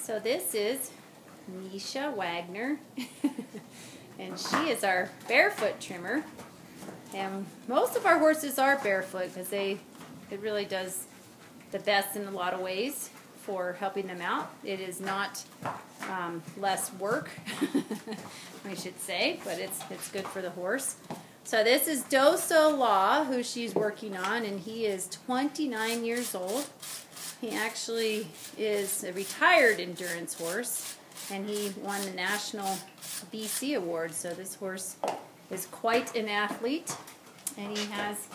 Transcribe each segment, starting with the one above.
So this is Misha Wagner, and she is our barefoot trimmer. And most of our horses are barefoot because it really does the best in a lot of ways for helping them out. It is not less work, we should say, but it's good for the horse. So this is Doso Law, who she's working on, and he is 29 years old. He actually is a retired endurance horse, and he won the National BC Award. So this horse is quite an athlete, and he has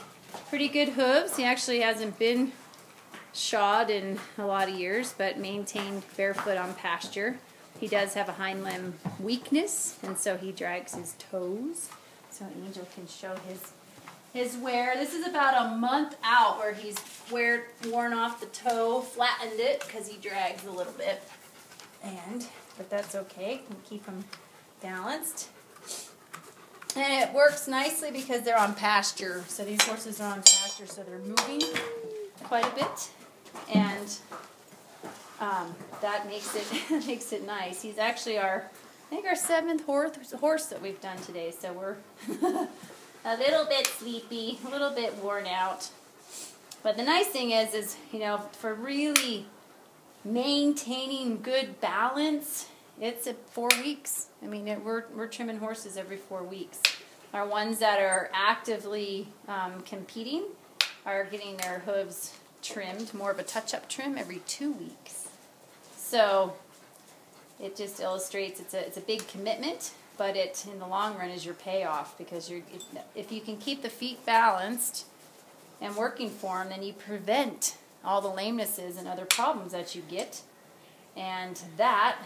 pretty good hooves. He actually hasn't been shod in a lot of years, but maintained barefoot on pasture. He does have a hind limb weakness, and so he drags his toes. So Angel can show his wear. This is about a month out where he's worn off the toe, flattened it because he drags a little bit. But that's okay. We keep him balanced. And it works nicely because they're on pasture. So these horses are on pasture, so they're moving quite a bit. And that makes it nice. He's actually I think our 7th horse that we've done today. So we're a little bit sleepy, a little bit worn out. But the nice thing is for really maintaining good balance, it's at 4 weeks. I mean, we're trimming horses every 4 weeks. Our ones that are actively competing are getting their hooves trimmed, more of a touch-up trim every 2 weeks. So it just illustrates it's a big commitment, but it in the long run is your payoff, because if you can keep the feet balanced and working for them, then you prevent all the lamenesses and other problems that you get, and that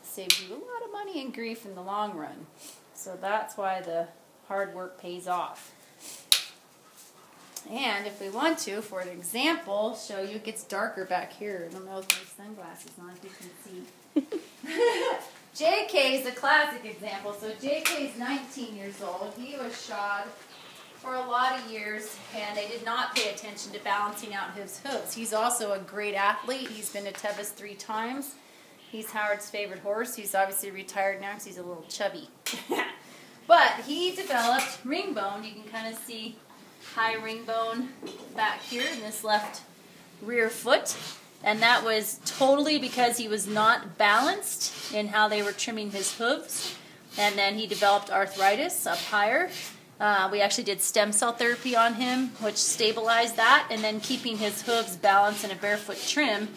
saves you a lot of money and grief in the long run. So that's why the hard work pays off. And if we want to, for an example, show you, it gets darker back here. I don't know if my sunglasses on, if you can see. JK is a classic example. So JK is 19 years old. He was shod for a lot of years, and they did not pay attention to balancing out his hooves. He's also a great athlete. He's been to Tevis 3 times. He's Howard's favorite horse. He's obviously retired now because he's a little chubby. But he developed ring bone. You can kind of see high ring bone back here in this left rear foot. And that was totally because he was not balanced in how they were trimming his hooves. And then he developed arthritis up higher. We actually did stem cell therapy on him, which stabilized that. And then keeping his hooves balanced in a barefoot trim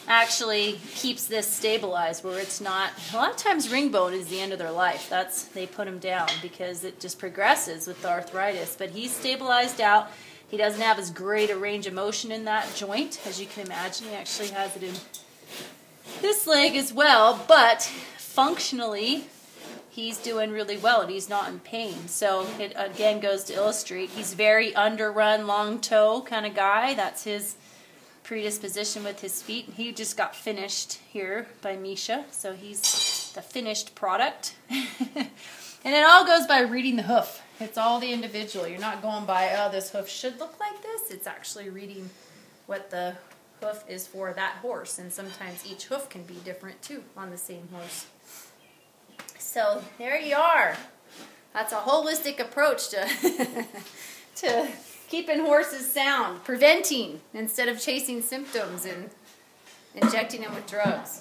actually keeps this stabilized, where it's not. A lot of times ring bone is the end of their life. They put him down because it just progresses with the arthritis. But he's stabilized out. He doesn't have as great a range of motion in that joint, as you can imagine. He actually has it in this leg as well, but functionally he's doing really well and he's not in pain. So it again goes to illustrate he's very underrun, long toe kind of guy. That's his predisposition with his feet. He just got finished here by Misha, so he's the finished product. And it all goes by reading the hoof. It's all the individual. You're not going by, oh, this hoof should look like this. It's actually reading what the hoof is for that horse. And sometimes each hoof can be different too on the same horse. So there you are. That's a holistic approach to keeping horses sound, preventing instead of chasing symptoms and injecting them with drugs.